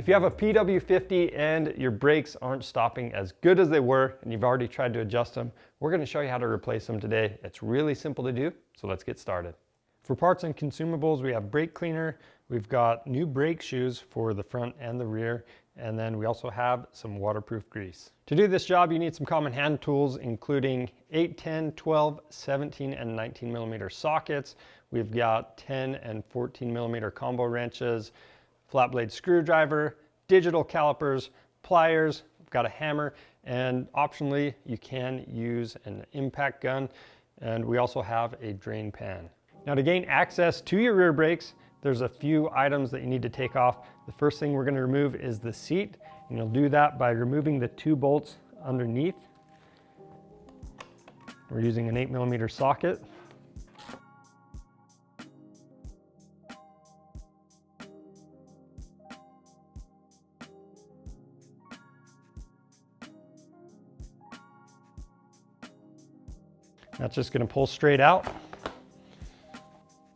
If you have a PW50 and your brakes aren't stopping as good as they were and you've already tried to adjust them, we're going to show you how to replace them today. It's really simple to do, so let's get started. For parts and consumables, we have brake cleaner, we've got new brake shoes for the front and the rear, and then we also have some waterproof grease. To do this job, you need some common hand tools, including 8, 10, 12, 17, and 19 millimeter sockets. We've got 10 and 14 millimeter combo wrenches, flat blade screwdriver, digital calipers, pliers, we've got a hammer, and optionally, you can use an impact gun, and we also have a drain pan. Now, to gain access to your rear brakes, there's a few items that you need to take off. The first thing we're going to remove is the seat, and you'll do that by removing the 2 bolts underneath. We're using an 8 millimeter socket. That's just going to pull straight out.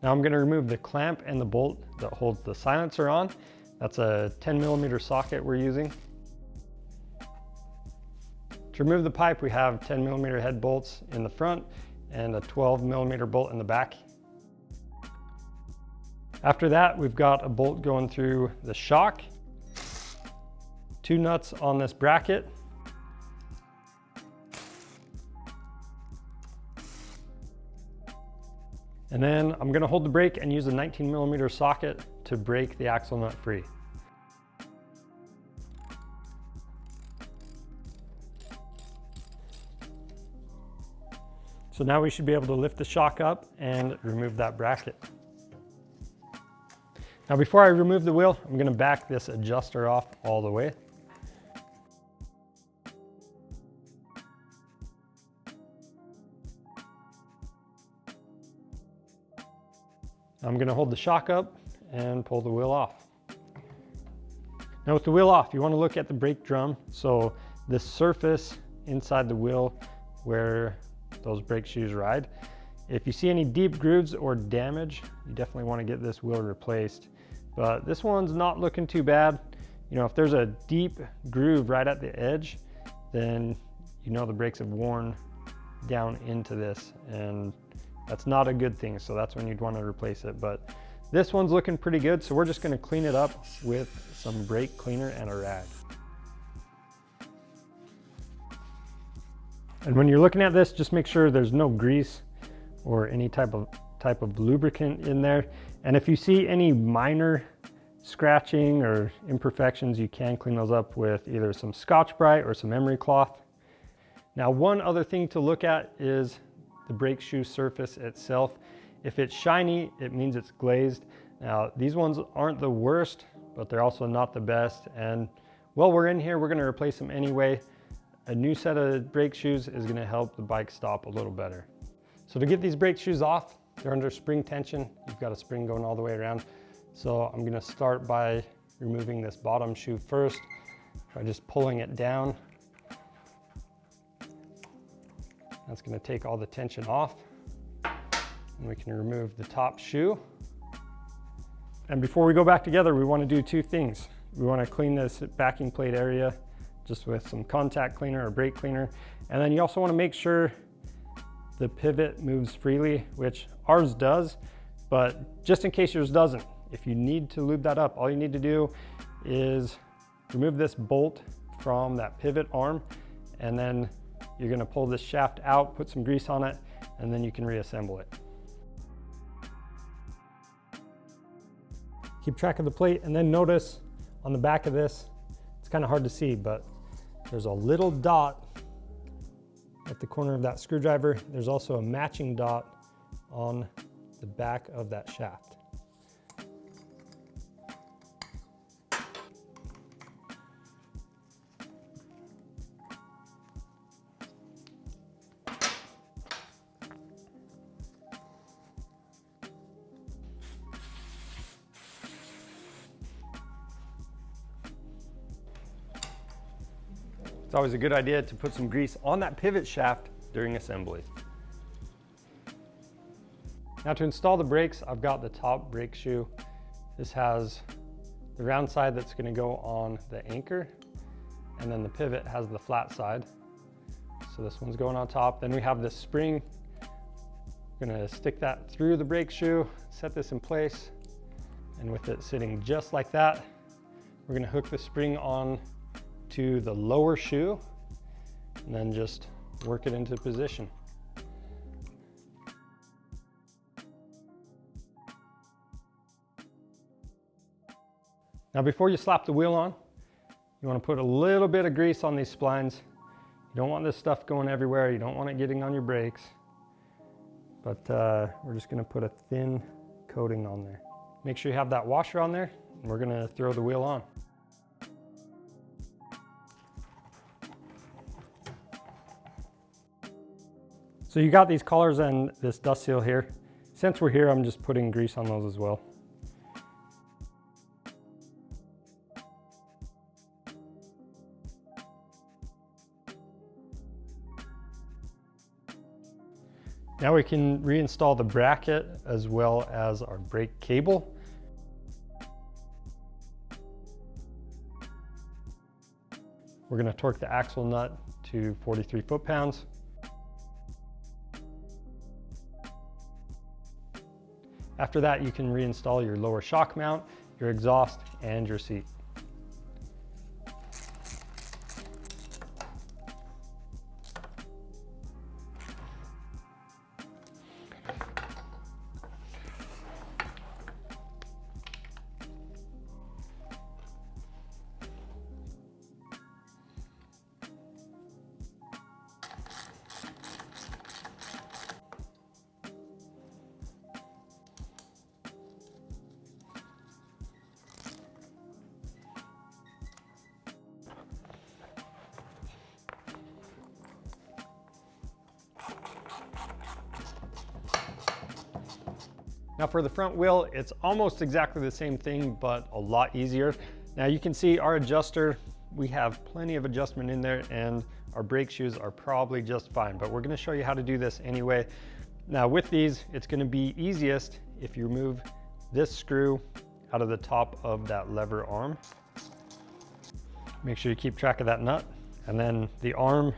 Now I'm going to remove the clamp and the bolt that holds the silencer on. That's a 10 millimeter socket we're using. To remove the pipe, we have 10 millimeter head bolts in the front and a 12 millimeter bolt in the back. After that, we've got a bolt going through the shock, 2 nuts on this bracket, and then I'm going to hold the brake and use a 19 millimeter socket to break the axle nut free. So now we should be able to lift the shock up and remove that bracket. Now before I remove the wheel, I'm going to back this adjuster off all the way. I'm going to hold the shock up and pull the wheel off. Now with the wheel off, you want to look at the brake drum. So the surface inside the wheel where those brake shoes ride. If you see any deep grooves or damage, you definitely want to get this wheel replaced. But this one's not looking too bad. You know, if there's a deep groove right at the edge, then you know the brakes have worn down into this, and that's not a good thing, so that's when you'd want to replace it. But this one's looking pretty good, so we're just going to clean it up with some brake cleaner and a rag. And when you're looking at this, just make sure there's no grease or any type of lubricant in there. And if you see any minor scratching or imperfections, you can clean those up with either some Scotch-Brite or some emery cloth. Now, one other thing to look at is the brake shoe surface itself. If it's shiny, it means it's glazed. Now, these ones aren't the worst, but they're also not the best. And while we're in here, we're going to replace them anyway. A new set of brake shoes is going to help the bike stop a little better. So to get these brake shoes off, they're under spring tension. You've got a spring going all the way around. So I'm going to start by removing this bottom shoe first by just pulling it down. That's going to take all the tension off, and we can remove the top shoe. And before we go back together, we want to do 2 things. We want to clean this backing plate area just with some contact cleaner or brake cleaner, and then you also want to make sure the pivot moves freely, which ours does, but just in case yours doesn't, if you need to lube that up, all you need to do is remove this bolt from that pivot arm, and then you're going to pull this shaft out, put some grease on it, and then you can reassemble it. Keep track of the plate, and then notice on the back of this, it's kind of hard to see, but there's a little dot at the corner of that screwdriver. There's also a matching dot on the back of that shaft. It's always a good idea to put some grease on that pivot shaft during assembly. Now to install the brakes, I've got the top brake shoe. This has the round side that's going to go on the anchor, and then the pivot has the flat side. So this one's going on top. Then we have this spring. We're going to stick that through the brake shoe, set this in place, and with it sitting just like that, we're going to hook the spring on to the lower shoe and then just work it into position. Now before you slap the wheel on, you want to put a little bit of grease on these splines. You don't want this stuff going everywhere. You don't want it getting on your brakes. But we're just going to put a thin coating on there. Make sure you have that washer on there, and we're going to throw the wheel on. So you got these collars and this dust seal here. Since we're here, I'm just putting grease on those as well. Now we can reinstall the bracket as well as our brake cable. We're going to torque the axle nut to 43 foot-pounds. After that, you can reinstall your lower shock mount, your exhaust, and your seat. Now for the front wheel, it's almost exactly the same thing, but a lot easier. Now you can see our adjuster, we have plenty of adjustment in there, and our brake shoes are probably just fine, but we're going to show you how to do this anyway. Now with these, it's going to be easiest if you remove this screw out of the top of that lever arm. Make sure you keep track of that nut. And then the arm,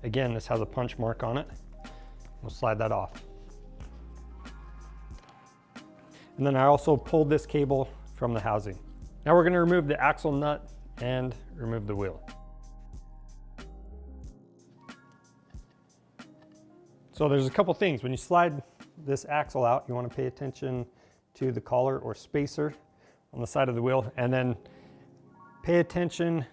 again, this has a punch mark on it. We'll slide that off. And then I also pulled this cable from the housing. Now we're going to remove the axle nut and remove the wheel. So there's a couple things. When you slide this axle out, you want to pay attention to the collar or spacer on the side of the wheel, and then pay attention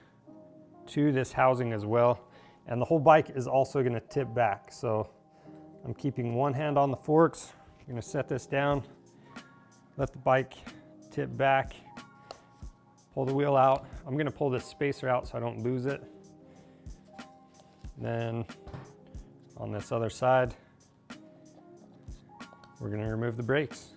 to this housing as well. And the whole bike is also going to tip back. So I'm keeping one hand on the forks. I'm going to set this down. Let the bike tip back, pull the wheel out. I'm going to pull this spacer out so I don't lose it. Then on this other side, we're going to remove the brakes.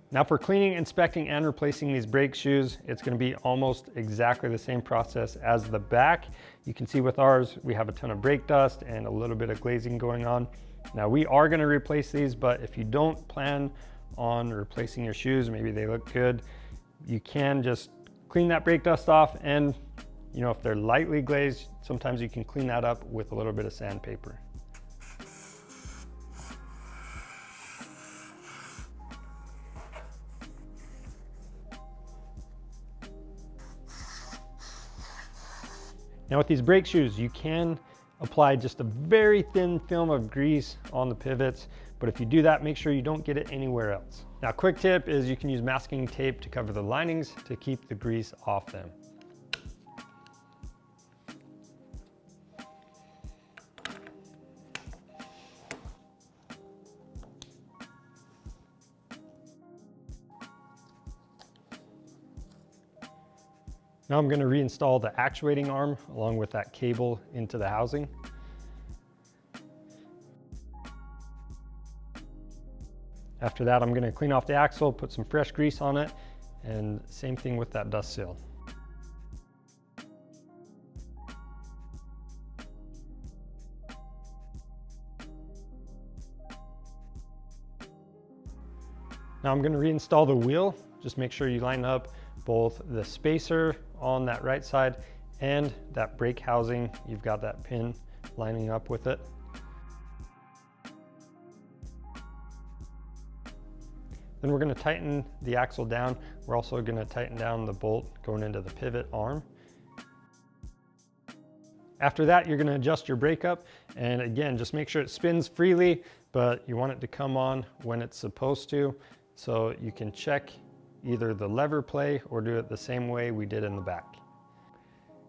Now for cleaning, inspecting, and replacing these brake shoes, it's going to be almost exactly the same process as the back. You can see with ours, we have a ton of brake dust and a little bit of glazing going on. Now we are going to replace these, but if you don't plan on replacing your shoes, maybe they look good, you can just clean that brake dust off, and you know, if they're lightly glazed, sometimes you can clean that up with a little bit of sandpaper. Now with these brake shoes, you can apply just a very thin film of grease on the pivots, but if you do that, make sure you don't get it anywhere else. Now, quick tip is you can use masking tape to cover the linings to keep the grease off them. Now I'm going to reinstall the actuating arm along with that cable into the housing. After that, I'm going to clean off the axle, put some fresh grease on it, and same thing with that dust seal. Now I'm going to reinstall the wheel. Just make sure you line up both the spacer on that right side and that brake housing. You've got that pin lining up with it. Then we're going to tighten the axle down. We're also going to tighten down the bolt going into the pivot arm. After that, you're going to adjust your brake up, and again, just make sure it spins freely, but you want it to come on when it's supposed to, so you can check either the lever play or do it the same way we did in the back.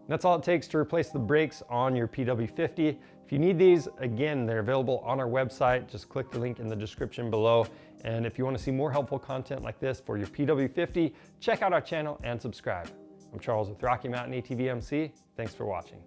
That's all it takes to replace the brakes on your PW50. If you need these, again, they're available on our website. Just click the link in the description below. And if you want to see more helpful content like this for your PW50, check out our channel and subscribe. I'm Charles with Rocky Mountain ATV MC. Thanks for watching.